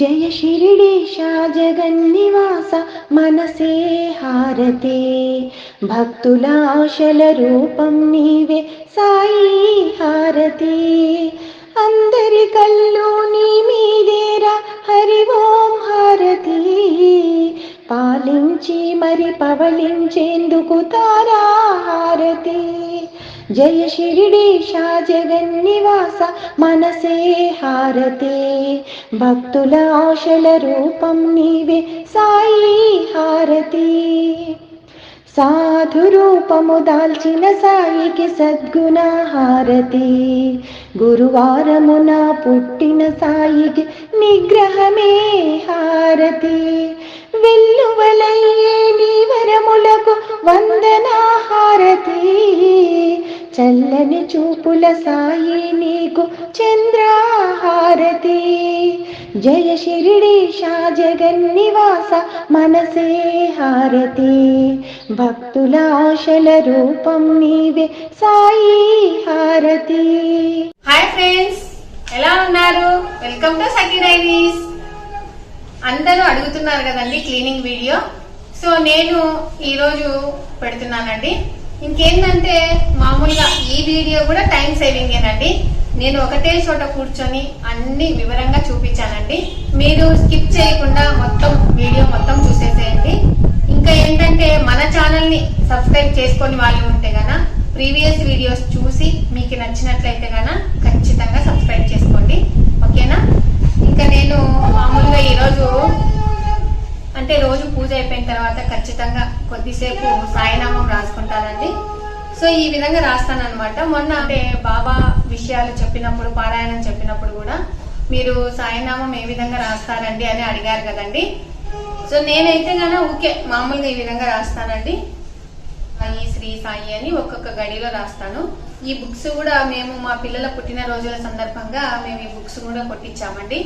जय शिरडीशा जगन्निवास मनसे हारते भक्तुलाशल रूपं नीवे साई हारते अंदरि कल्लु नी मीदेरा हरि ओं हारती पालिंची मरि पवलिंचेंदुकु तारा हारती जय शिरडीशा जगन्निवास मनसे हारते भक्तुल आशल रूपं नीवे साई हारती साधु रूपमु दाल्चिन साईकी सद्गुण हारती गुरुवारमुन पुट्टिन साईकी निग्रहमे हारती वेल्लुवलय्ये नी वरमुలకు వందన హారతి చల్లని చూపుల సాయి నీకు చంద్రహారతి జయ శిరిడీశా జగన్నివాస మనసే హారతి భక్తుల ఆశల రూపం నీవే సాయి హారతి. హాయ్ ఫ్రెండ్స్, ఎలా ఉన్నారు? Welcome to Sakhi diaries. అందరూ అడుగుతున్నారు కదండి క్లీనింగ్ వీడియో, సో నేను ఈరోజు పెడుతున్నానండి. ఇంకేంటంటే మామూలుగా ఈ వీడియో కూడా టైం సేవింగేనండి. నేను ఒకటే చోట కూర్చొని అన్ని వివరంగా చూపించానండి. మీరు స్కిప్ చేయకుండా మొత్తం వీడియో మొత్తం చూసేసేయండి. ఇంకా ఏంటంటే మన ఛానల్ ని సబ్స్క్రైబ్ చేసుకొని వాళ్ళు ఉంటే గనా ప్రీవియస్ వీడియోస్ చూసి మీకు నచ్చినట్లయితే గనా ఖచ్చితంగా సబ్స్క్రైబ్ చేసుకోండి, ఓకేనా? ఇంకా నేను మామూలుగా ఈరోజు అంటే రోజు పూజ అయిపోయిన తర్వాత ఖచ్చితంగా కొద్దిసేపు సాయినామం రాసుకుంటానండి. సో ఈ విధంగా రాస్తానన్నమాట. మొన్న అంటే బాబా విషయాలు చెప్పినప్పుడు, పారాయణం చెప్పినప్పుడు కూడా మీరు సాయినామం ఏ విధంగా రాస్తారండి అని అడిగారు కదండి. సో నేనైతే గాన ఊకే మామూలుగా ఈ విధంగా రాస్తానండి. ఈ శ్రీ సాయి అని ఒక్కొక్క గడిలో రాస్తాను. ఈ బుక్స్ కూడా మేము మా పిల్లల పుట్టినరోజుల సందర్భంగా మేము ఈ బుక్స్ కూడా కొట్టించామండి.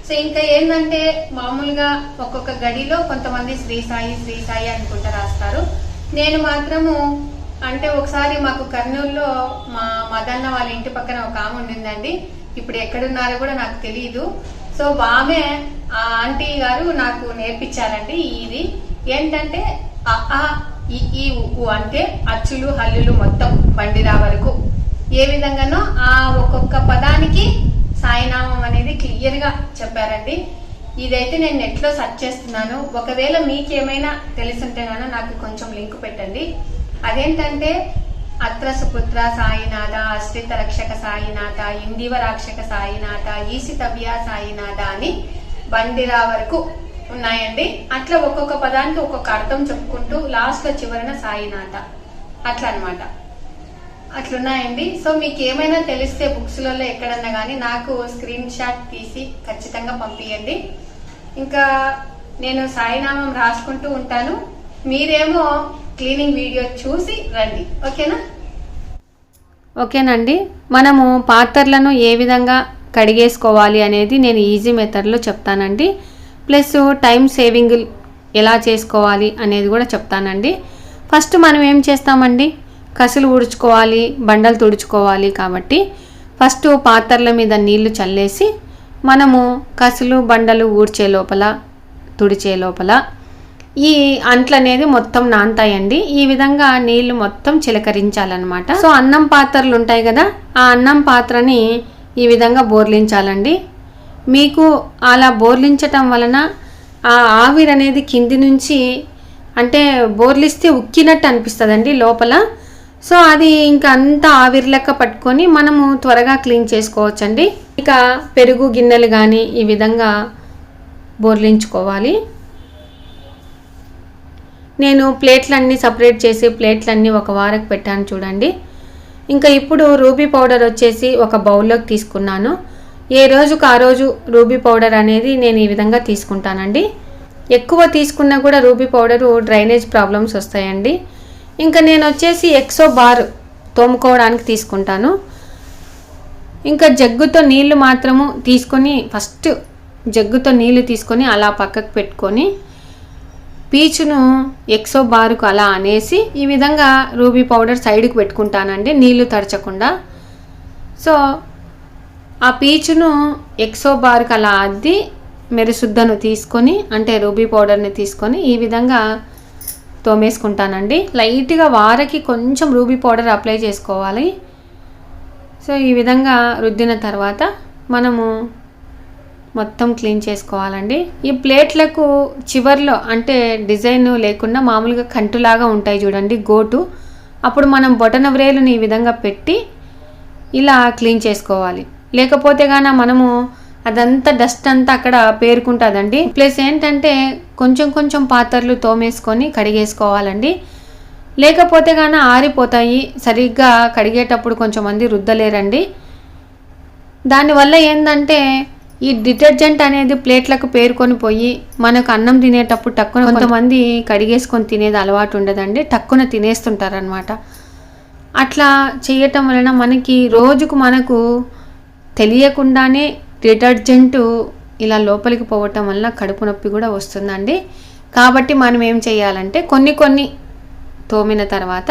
సో ఇంకా ఏంటంటే మామూలుగా ఒక్కొక్క గడిలో కొంతమంది శ్రీ సాయి అనుకుంటా రాస్తారు. నేను మాత్రము అంటే ఒకసారి మాకు కర్నూలులో మా మదన్న వాళ్ళ ఇంటి పక్కన ఒక ఆమె ఉండిందండి. ఇప్పుడు ఎక్కడున్నారో కూడా నాకు తెలియదు. సో ఆమె ఆ ఆంటీ గారు నాకు నేర్పించారండి. ఇది ఏంటంటే ఈ ఉ అంటే అచ్చులు హల్లులు మొత్తం బండిరా వరకు ఏ విధంగానో ఆ ఒక్కొక్క పదానికి సాయినామం అనేది క్లియర్ గా చెప్పారండి. ఇదైతే నేను నెట్ లో సెర్చ్ చేస్తున్నాను. ఒకవేళ మీకేమైనా తెలుసుంటే గాన నాకు కొంచెం లింక్ పెట్టండి. అదేంటంటే అత్ర సుపుత్ర సాయినాథ, ఆశ్రిత రక్షక సాయినాథ, ఇందివ రాక్షక సాయినాథ, ఈసితవ్య సాయినాథ అని బండిరా వరకు ఉన్నాయండి. అట్లా ఒక్కొక్క పదానికి ఒక్కొక్క అర్థం చెప్పుకుంటూ లాస్ట్ లో చివరన సాయినాథ అట్లా అనమాట, అట్లున్నాయండి. సో మీకు ఏమైనా తెలిస్తే బుక్స్లలో ఎక్కడన్నా కానీ నాకు స్క్రీన్ షాట్ తీసి ఖచ్చితంగా పంపించండి. ఇంకా నేను సాయినామం రాసుకుంటూ ఉంటాను, మీరేమో క్లీనింగ్ వీడియో చూసి రండి, ఓకేనా? ఓకేనండి. మనము పాత్రలను ఏ విధంగా కడిగేసుకోవాలి అనేది నేను ఈజీ మెథడ్లో చెప్తానండి. ప్లస్ టైం సేవింగ్ ఎలా చేసుకోవాలి అనేది కూడా చెప్తానండి. ఫస్ట్ మనం ఏం చేస్తామండి, కసులు ఊడ్చుకోవాలి, బండలు తుడుచుకోవాలి. కాబట్టి ఫస్ట్ పాత్రల మీద నీళ్లు చల్లేసి మనము కసులు బండలు ఊడ్చే లోపల, తుడిచే లోపల ఈ అంట్లు అనేది మొత్తం నానతాయండి. ఈ విధంగా నీళ్లు మొత్తం చిలకరించాలన్నమాట. సో అన్నం పాత్రలు ఉంటాయి కదా, ఆ అన్నం పాత్రని ఈ విధంగా బోర్లించాలండి. మీకు అలా బోర్లించటం వలన ఆ ఆవిరి అనేది కింది నుంచి అంటే బోర్లిస్తే ఉక్కినట్టు అనిపిస్తుందండి లోపల. సో అది ఇంకా అంతా ఆవిరి లెక్క పట్టుకొని మనము త్వరగా క్లీన్ చేసుకోవచ్చండి. ఇక పెరుగు గిన్నెలు కానీ ఈ విధంగా బోర్లించుకోవాలి. నేను ప్లేట్లన్నీ సపరేట్ చేసి ప్లేట్లన్నీ ఒక వారకు పెట్టాను చూడండి. ఇంకా ఇప్పుడు రూబీ పౌడర్ వచ్చేసి ఒక బౌల్లోకి తీసుకున్నాను. ఏ రోజుకు ఆ రోజు రూబీ పౌడర్ అనేది నేను ఈ విధంగా తీసుకుంటానండి. ఎక్కువ తీసుకున్నా కూడా రూబీ పౌడరు డ్రైనేజ్ ప్రాబ్లమ్స్ వస్తాయండి. ఇంకా నేను వచ్చేసి ఎక్సో బార్ తోముకోవడానికి తీసుకుంటాను. ఇంకా జగ్గుతో నీళ్లు మాత్రము తీసుకొని ఫస్ట్ జగ్గుతో నీళ్లు తీసుకొని అలా పక్కకు పెట్టుకొని పీచును ఎక్సో బారుకు అలా అనేసి ఈ విధంగా రూబీ పౌడర్ సైడ్కి పెట్టుకుంటానండి నీళ్లు తడచకుండా. సో ఆ పీచును ఎక్సో బార్కి అలా అద్ది మెరిశుద్ధను తీసుకొని అంటే రూబీ పౌడర్ని తీసుకొని ఈ విధంగా తోమేసుకుంటానండి. లైట్గా వారకి కొంచెం రూబీ పౌడర్ అప్లై చేసుకోవాలి. సో ఈ విధంగా రుద్దిన తర్వాత మనము మొత్తం క్లీన్ చేసుకోవాలండి. ఈ ప్లేట్లకు చివర్లో అంటే డిజైన్ లేకుండా మామూలుగా కంటులాగా ఉంటాయి చూడండి, గోటు. అప్పుడు మనం బొటన వ్రేలుని ఈ విధంగా పెట్టి ఇలా క్లీన్ చేసుకోవాలి. లేకపోతే గాన మనము అదంతా డస్ట్ అంతా అక్కడ పేరుకుంటుందండి. ప్లస్ ఏంటంటే కొంచెం కొంచెం పాత్రలు తోమేసుకొని కడిగేసుకోవాలండి. లేకపోతే గాన ఆరిపోతాయి. సరిగ్గా కడిగేటప్పుడు కొంచెం మంది రుద్దలేరండి. దానివల్ల ఏంటంటే ఈ డిటర్జెంట్ అనేది ప్లేట్లకు పేరుకొని పోయి మనకు అన్నం తినేటప్పుడు టక్కున కొంతమంది కడిగేసుకొని తినేది అలవాటు ఉండదండి, టక్కున తినేస్తుంటారనమాట. అట్లా చేయటం వలన మనకి రోజుకు మనకు తెలియకుండానే డిటర్జెంట్ ఇలా లోపలికి పోవటం వల్ల కడుపు నొప్పి కూడా వస్తుందండి. కాబట్టి మనం ఏం చేయాలంటే కొన్ని తోమిన తర్వాత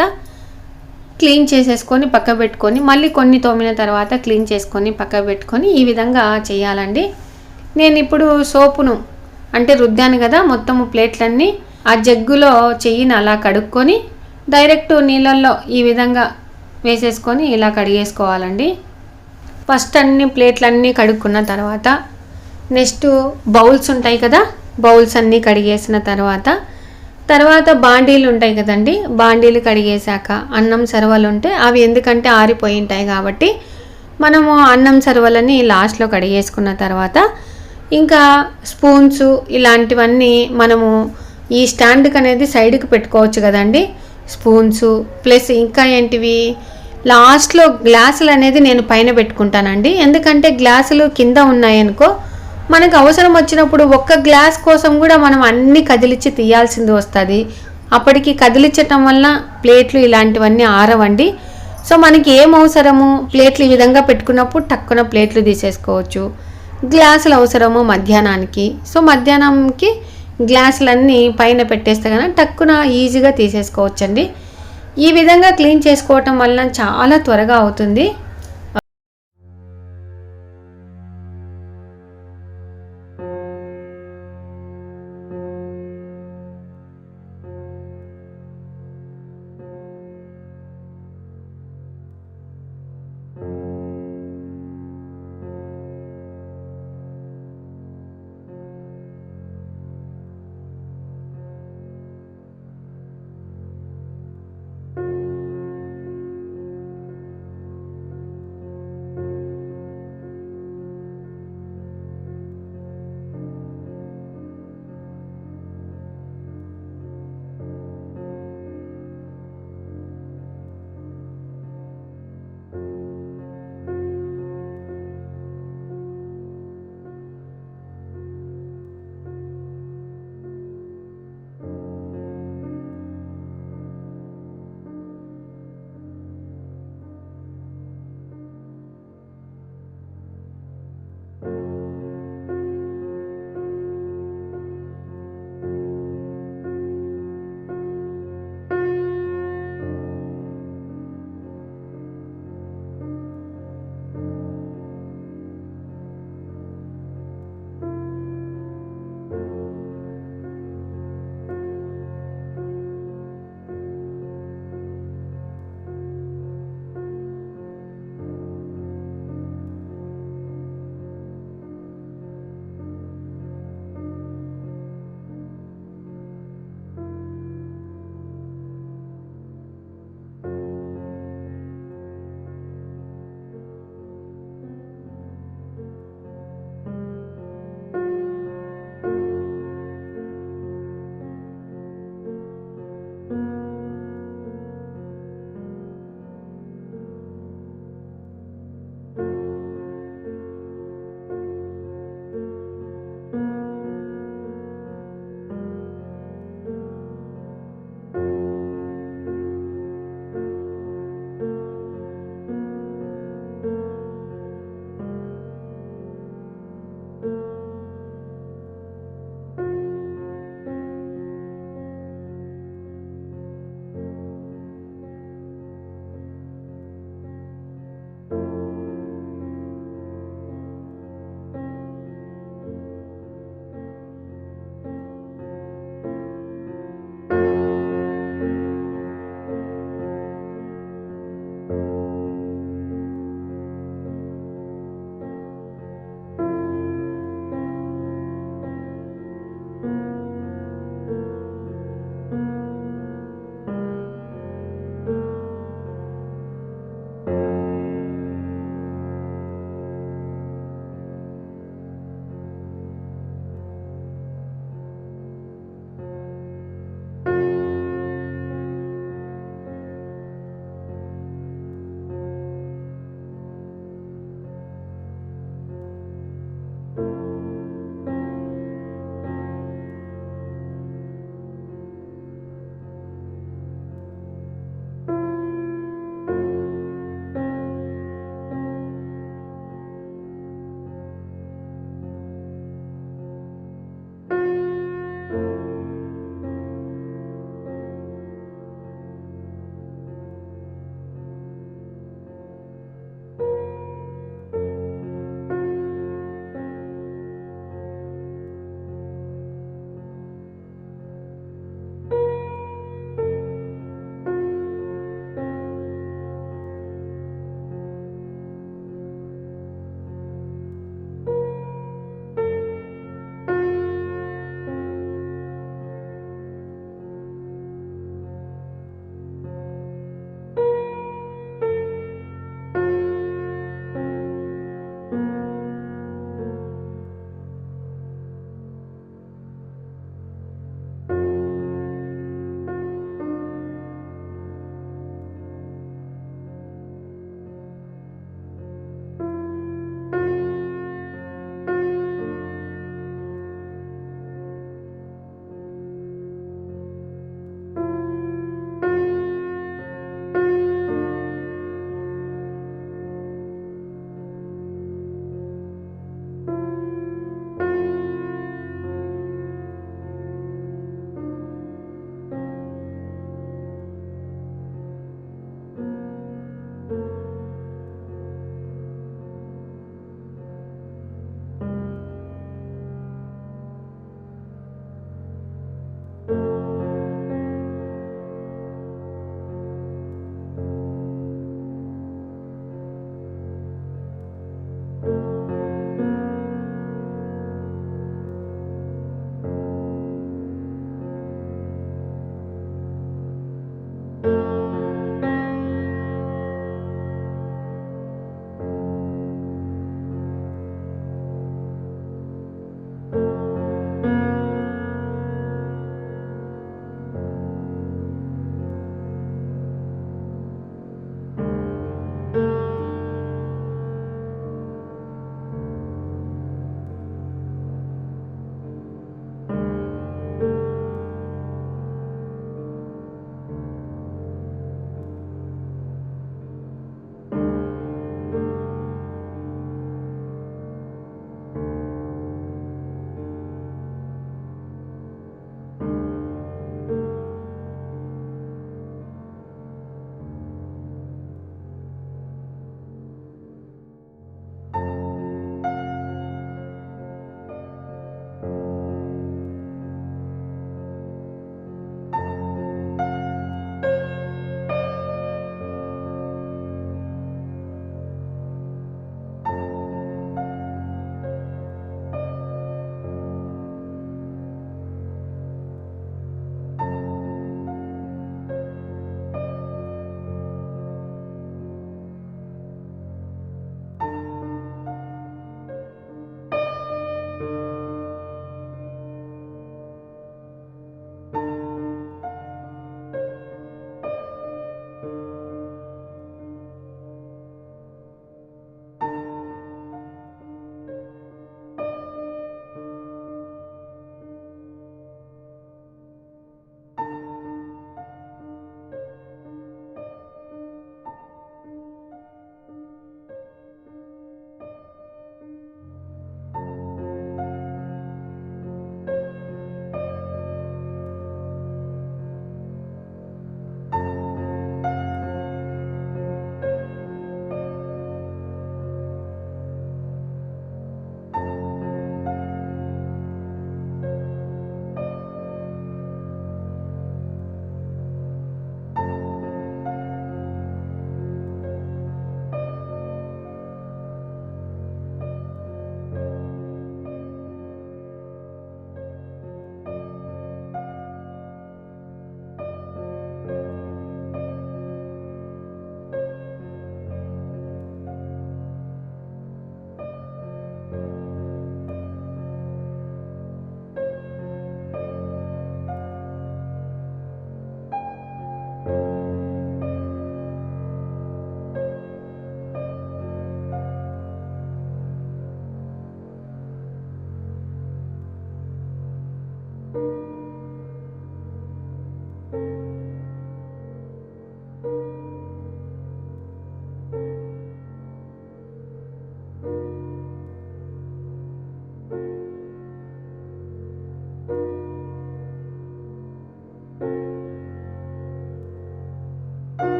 క్లీన్ చేసేసుకొని పక్క పెట్టుకొని మళ్ళీ కొన్ని తోమిన తర్వాత క్లీన్ చేసుకొని పక్క పెట్టుకొని ఈ విధంగా చేయాలండి. నేను ఇప్పుడు సోపును అంటే రుద్దాను కదా మొత్తము ప్లేట్లన్నీ, ఆ జగ్గులో చెయ్యిని అలా కడుక్కొని డైరెక్ట్ నీళ్ళల్లో ఈ విధంగా వేసేసుకొని ఇలా కడిగేసుకోవాలండి. ఫస్ట్ అన్ని ప్లేట్లన్నీ కడుక్కున్న తర్వాత నెక్స్ట్ బౌల్స్ ఉంటాయి కదా, బౌల్స్ అన్నీ కడిగేసిన తర్వాత బాండీలు ఉంటాయి కదండి, బాండీలు కడిగేశాక అన్నం సర్వలు ఉంటే అవి ఎందుకంటే ఆరిపోయి ఉంటాయి కాబట్టి మనము అన్నం సర్వలని లాస్ట్లో కడిగేసుకున్న తర్వాత ఇంకా స్పూన్స్ ఇలాంటివన్నీ మనము ఈ స్టాండ్కి అనేది సైడ్కి పెట్టుకోవచ్చు కదండి, స్పూన్స్. ప్లస్ ఇంకా ఏంటివి లాస్ట్లో గ్లాసులు అనేది నేను పైన పెట్టుకుంటానండి. ఎందుకంటే గ్లాసులు కింద ఉన్నాయనుకో మనకు అవసరం వచ్చినప్పుడు ఒక్క గ్లాస్ కోసం కూడా మనం అన్నీ కదిలిచ్చి తీయాల్సింది వస్తుంది. అప్పటికి కదిలించటం వల్ల ప్లేట్లు ఇలాంటివన్నీ ఆరవండి. సో మనకి ఏం అవసరము ప్లేట్లు ఈ విధంగా పెట్టుకున్నప్పుడు టక్కున ప్లేట్లు తీసేసుకోవచ్చు. గ్లాసులు అవసరము మధ్యాహ్నానికి, సో మధ్యాహ్నంకి గ్లాసులన్నీ పైన పెట్టేస్తే కనుక టక్కున ఈజీగా తీసేసుకోవచ్చండి. ఈ విధంగా క్లీన్ చేసుకోవటం వల్ల చాలా త్వరగా అవుతుంది.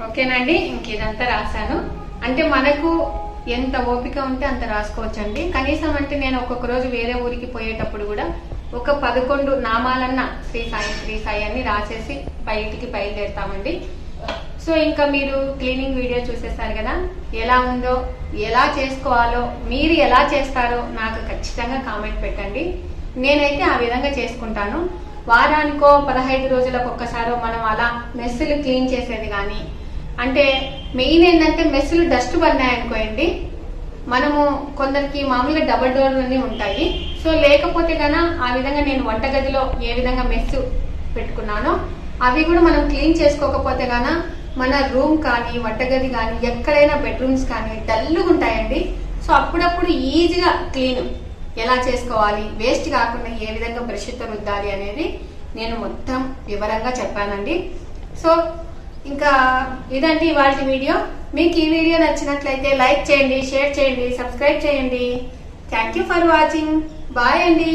ఓకేనండి. ఇంక ఇదంతా రాశాను. అంటే మనకు ఎంత ఓపిక ఉంటే అంత రాసుకోవచ్చండి. కనీసం అంటే నేను ఒక్కొక్క రోజు వేరే ఊరికి పోయేటప్పుడు కూడా ఒక 11 నామాలన్నా శ్రీ సాయి శ్రీ సాయి అని రాసేసి బయటికి బయలుదేరుతామండి. సో ఇంకా మీరు క్లీనింగ్ వీడియో చూసేస్తారు కదా, ఎలా ఉందో, ఎలా చేసుకోవాలో, మీరు ఎలా చేస్తారో నాకు ఖచ్చితంగా కామెంట్ పెట్టండి. నేనైతే ఆ విధంగా చేసుకుంటాను. వారానికో 15 రోజులకు ఒక్కసారో మనం అలా మెస్సులు క్లీన్ చేసేది కానీ, అంటే మెయిన్ ఏంటంటే మెస్సులు డస్ట్ పడినాయనుకోండి, మనము కొందరికి మామూలుగా డబుల్ డోర్ అన్నీ ఉంటాయి. సో లేకపోతే కన్నా ఆ విధంగా నేను వంటగదిలో ఏ విధంగా మెస్సు పెట్టుకున్నానో అవి కూడా మనం క్లీన్ చేసుకోకపోతే గానా మన రూమ్ కానీ వంటగది కానీ ఎక్కడైనా బెడ్రూమ్స్ కానీ డల్లుగా ఉంటాయండి. సో అప్పుడప్పుడు ఈజీగా క్లీన్ ఎలా చేసుకోవాలి, వేస్ట్ కాకుండా ఏ విధంగా బ్రష్తో రుద్దాలి అనేది నేను మొత్తం వివరంగా చెప్పానండి. సో ఇంకా ఇదండి ఇవాళ వీడియో. మీకు ఈ వీడియో నచ్చినట్లయితే లైక్ చేయండి, షేర్ చేయండి, సబ్స్క్రైబ్ చేయండి. Thank you for watching. Bye అండి.